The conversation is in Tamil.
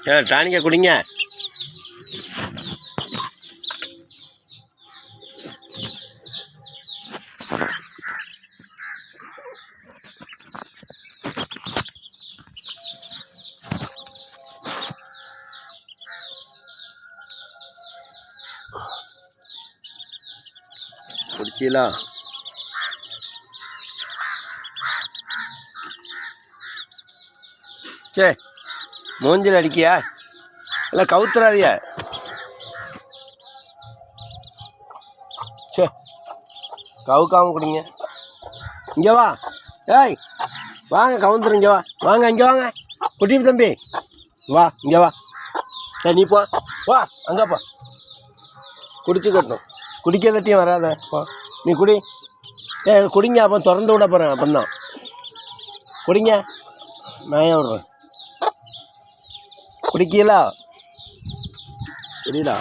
டானிக்கை குடிங்க. குடிச்சீங்களா? சே, மூஞ்சில் அடிக்கியா? இல்லை கவுத்துறாதியா? சே, கவுக்காமல் குடிங்க. இங்கே வா. ஏய் வாங்க, கவுந்துரு. இங்கே வா. வாங்க, இங்கே வாங்க. குட்டி தம்பி வா, இங்கே வா. சரி நீ போ, வா அங்கே போ. குடிச்சு கட்டணும். குடிக்க தட்டியும் வராத. போ நீ குடி. குடிங்க. அப்போ திறந்து விட போகிறேன். அப்போ தான் குடிங்க. நான் ஏன் விட்றேன்? குடிக்கலா? குடிடா.